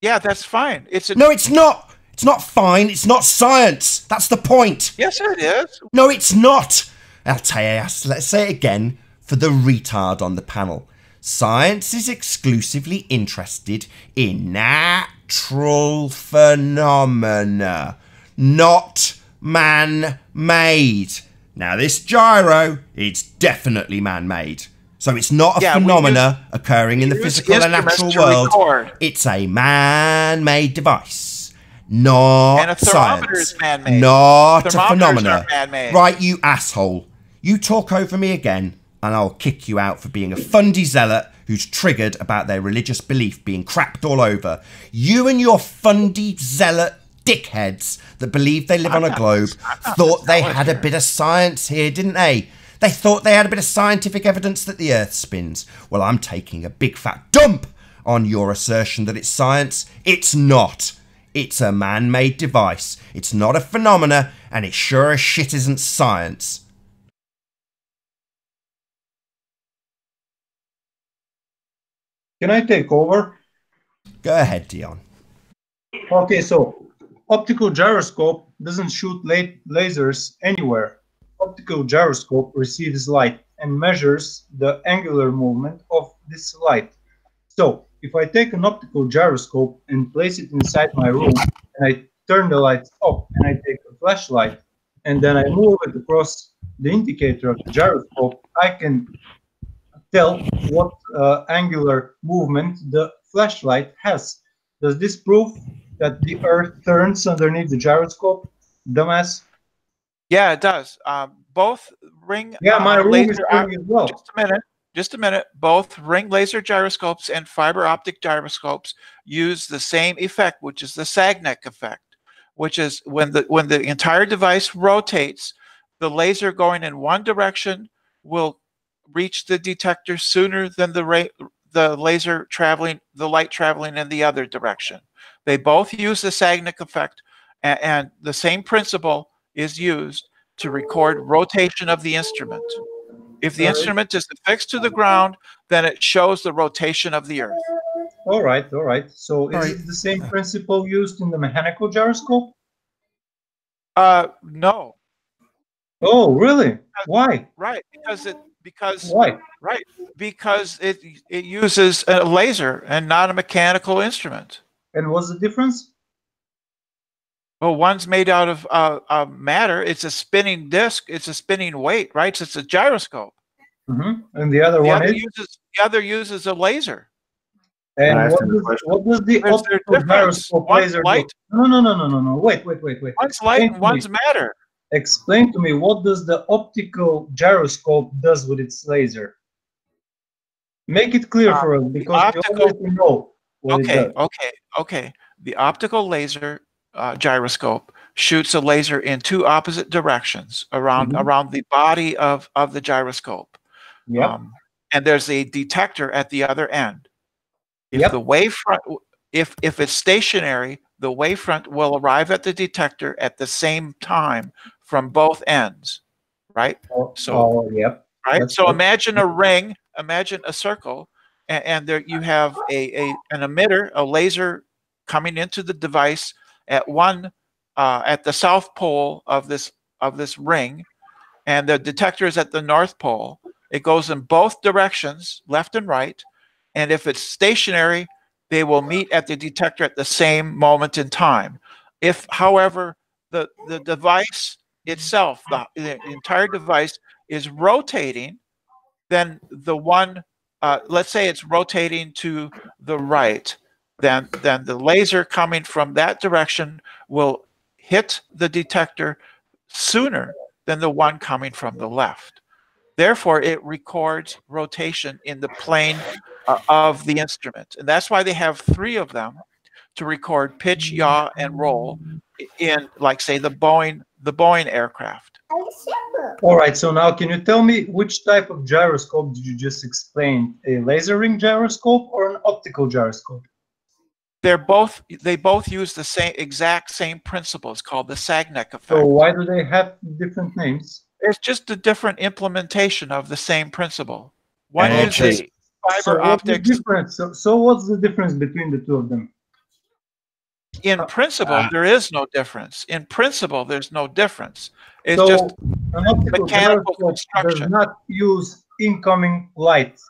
Yeah, that's fine. No, it's not. It's not fine. It's not science. That's the point. Yes, it is. No, it's not. I'll tell you, let's say it again for the retard on the panel. Science is exclusively interested in natural phenomena, not man-made. Now, this gyro, it's definitely man-made. So it's not a phenomena occurring in the physical and natural world. It's a man-made device, not science, not a phenomena. Right, you asshole. You talk over me again, and I'll kick you out for being a fundy zealot who's triggered about their religious belief being crapped all over. You and your fundy zealot dickheads that believe they live on a globe thought they had a bit of science here, didn't they? They thought they had a bit of scientific evidence that the Earth spins. Well, I'm taking a big fat dump on your assertion that it's science. It's not. It's a man-made device. It's not a phenomena, and it sure as shit isn't science. Can I take over? Go ahead, Dion. Okay, so optical gyroscope doesn't shoot lasers anywhere. Optical gyroscope receives light and measures the angular movement of this light. So if I take an optical gyroscope and place it inside my room and I turn the lights off and I take a flashlight and then I move it across the indicator of the gyroscope, I can tell what angular movement the flashlight has. Does this prove that the Earth turns underneath the gyroscope, dumbass? Yeah, it does. both ring Yeah, my room is laser. turning as well. Just a minute. Both ring laser gyroscopes and fiber optic gyroscopes use the same effect, which is the Sagneck effect, which is when the entire device rotates, the laser going in one direction will reach the detector sooner than the light traveling in the other direction. They both use the Sagneck effect, and the same principle is used to record rotation of the instrument. If the instrument is affixed to the ground, then it shows the rotation of the Earth. All right, all right. So is it the same principle used in the mechanical gyroscope? No. Oh, really? Why? Right, because it uses a laser and not a mechanical instrument. And what's the difference? Well, one's made out of matter. It's a spinning disc. It's a spinning weight, right? So it's a gyroscope. Mm-hmm. And the other one is? The other uses a laser. And what does the optical gyroscope laser do? No. Wait. One's light and one's matter. Explain to me, what does the optical gyroscope does with its laser? Make it clear for us, because we already know what it does. Okay. The optical laser gyroscope shoots a laser in two opposite directions around the body of the gyroscope. Yep. And there's a detector at the other end. If the wavefront, if it's stationary, the wavefront will arrive at the detector at the same time from both ends, right? Right. So imagine a ring, imagine a circle, and there you have an emitter, a laser coming into the device at at the south pole of this ring, and the detector is at the north pole. It goes in both directions, left and right, and if it's stationary, they will meet at the detector at the same moment in time. If, however, the device itself, the entire device is rotating, then the one, let's say it's rotating to the right, then the laser coming from that direction will hit the detector sooner than the one coming from the left. Therefore, it records rotation in the plane of the instrument. And that's why they have three of them to record pitch, yaw, and roll in, like, say, the Boeing aircraft. All right, so now can you tell me which type of gyroscope did you just explain? A laser ring gyroscope or an optical gyroscope? They both use the exact same principle. It's called the Sagneck effect. So why do they have different names? It's just a different implementation of the same principle. One uses fiber optics. So what's the difference between the two of them? In principle, there is no difference. In principle, there's no difference. It's so just an optical mechanical construction does not use incoming light.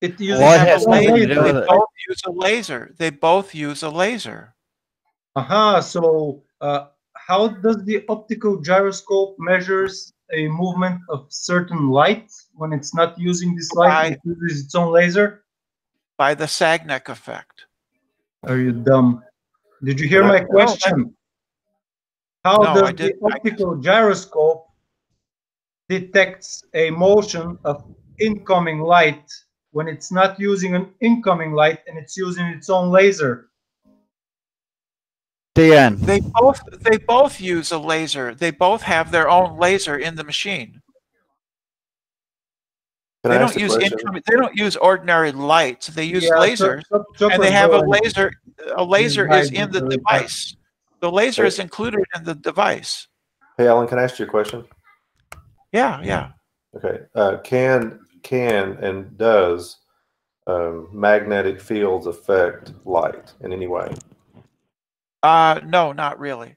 It uses They both use a laser. They both use a laser. So how does the optical gyroscope measures a movement of certain light when it's not using this light? It uses its own laser? By the Sagneck effect. Are you dumb? Did you hear my question? How does the optical gyroscope detects a motion of incoming light when it's not using an incoming light and it's using its own laser? Dan. They both use a laser. They both have their own laser in the machine. They don't use incoming. They don't use ordinary lights. They use lasers, and they have a laser. A laser is in the device. The laser is included in the device. Hey, Alan, can I ask you a question? Yeah. Okay. Can and does magnetic fields affect light in any way? No, not really.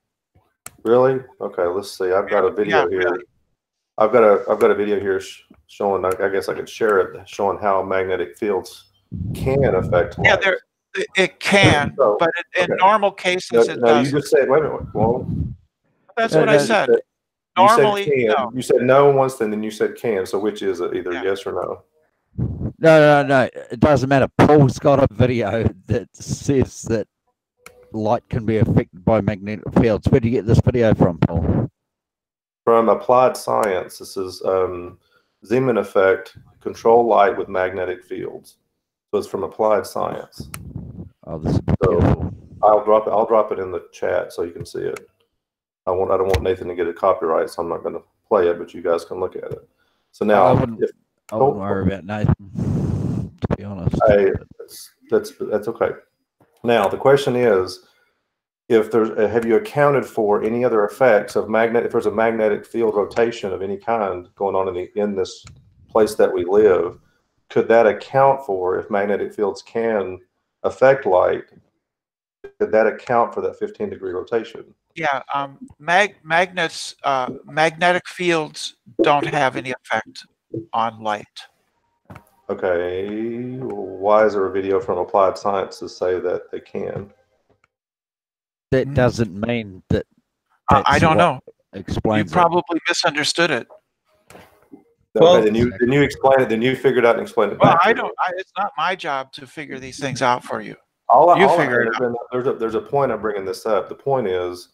Really? Okay. Let's see. I've got a video here. Really. I've got a video here showing. I guess I could share it, showing how magnetic fields can affect light. Yeah, it can, but in normal cases it doesn't. You just said, wait a minute. Well, that's what I said. Normally, you said no once, and then you said can. So which is it? Either yes or no? No. It doesn't matter. Paul's got a video that says that light can be affected by magnetic fields. Where do you get this video from, Paul? From applied science, this is Zeeman effect, control light with magnetic fields. So it's from applied science. Oh, this is So beautiful. I'll drop it in the chat so you can see it. I don't want Nathan to get a copyright, so I'm not going to play it, but you guys can look at it. So now, I wouldn't worry about Nathan, to be honest. Hey, that's okay. Now the question is, if there's have you accounted for any other effects of magnet? If there's a magnetic field rotation of any kind going on in this place that we live, could that account for, if magnetic fields can affect light, could that account for that 15-degree rotation? Yeah, magnetic fields don't have any effect on light. Okay, why is there a video from Applied Science to say that they can? That doesn't mean that. I don't know. Explains you probably misunderstood it. Well, then you explain it. Then you figured out and explained it. Well, back I to me. don't. it's not my job to figure these things out for you. There's a point I'm bringing this up. The point is,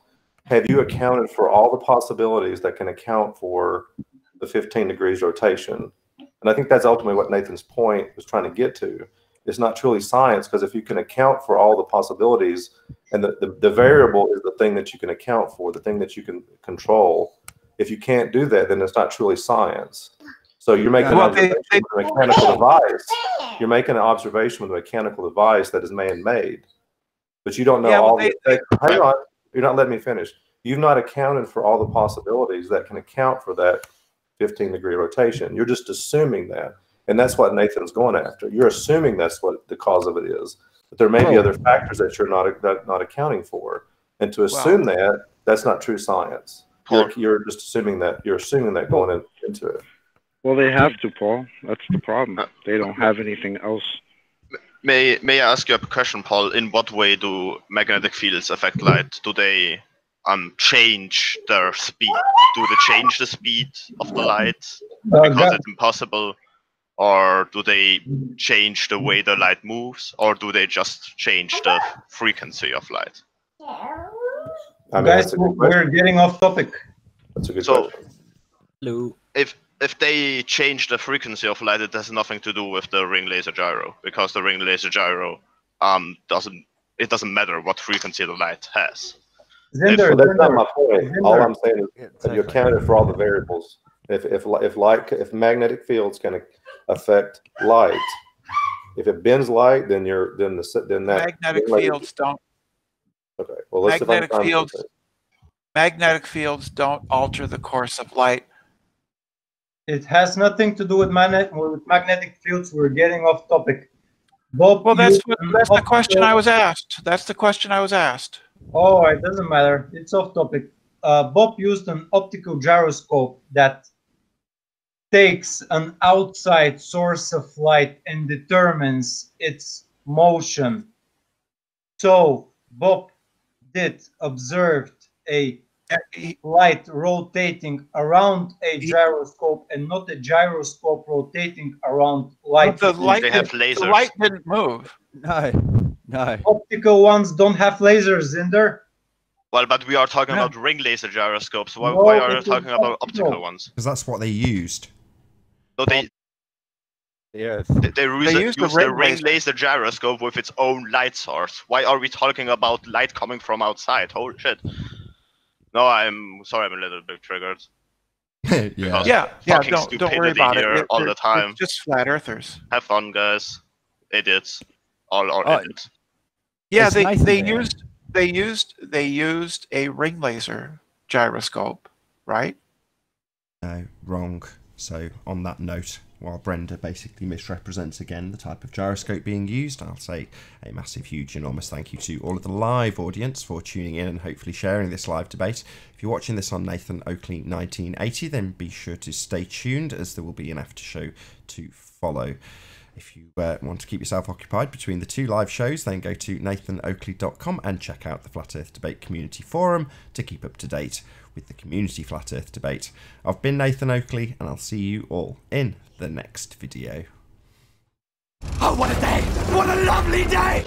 have you accounted for all the possibilities that can account for the 15 degrees rotation? And I think that's ultimately what Nathan's point was trying to get to. It's not truly science, because if you can account for all the possibilities, and the variable is the thing that you can account for, the thing that you can control. If you can't do that, then it's not truly science. So you're making an observation with a mechanical device. You're making an observation with a mechanical device that is man-made, but you don't know all the effects. Hang on, you're not letting me finish. You've not accounted for all the possibilities that can account for that 15-degree rotation. You're just assuming that, and that's what Nathan's going after. You're assuming that's what the cause of it is, but there may be other factors that you're not accounting for. And to assume that's not true science. You're just assuming that. You're assuming that going into it. Well, they have to, Paul. That's the problem. They don't have anything else. May I ask you a question, Paul? In what way do magnetic fields affect light? Do they change their speed? Do they change the speed of the light because it's impossible? Or do they change the way the light moves? Or do they just change the frequency of light? I mean, guys, we're getting off topic. That's a good question. Hello. If they change the frequency of light, it has nothing to do with the ring laser gyro, because the ring laser gyro doesn't matter what frequency the light has. That's not my point. All I'm saying is that you accounted for all the variables. If magnetic fields can affect light, if it bends light, then magnetic fields don't. Okay. Well, let's magnetic fields don't alter the course of light. It has nothing to do with magnetic fields. We're getting off topic. Bob, well, that's the question I was asked. That's the question I was asked. Oh, it doesn't matter. It's off topic. Bob used an optical gyroscope that takes an outside source of light and determines its motion. So Bob observed a light rotating around a gyroscope and not a gyroscope rotating around light. But the light didn't move. No. Optical ones don't have lasers in there. Well, but we are talking about ring laser gyroscopes. Why are you talking about optical ones? Because that's what they used. No, they used the ring laser gyroscope with its own light source. Why are we talking about light coming from outside? Holy shit. No, I'm sorry, I'm a little bit triggered. Yeah, don't worry about it. All the time. It's just flat earthers. Have fun, guys. Idiots. All idiots. Yeah, they used a ring laser gyroscope, right? No, wrong. So on that note, while Brenda basically misrepresents again the type of gyroscope being used, I'll say a massive, huge, enormous thank you to all of the live audience for tuning in and hopefully sharing this live debate. If you're watching this on Nathan Oakley 1980, then be sure to stay tuned, as there will be an after show to follow. If you want to keep yourself occupied between the two live shows, then go to nathanoakley.com and check out the Flat Earth Debate Community Forum to keep up to date with the community Flat Earth Debate. I've been Nathan Oakley, and I'll see you all in the next video. Oh, what a day! What a lovely day!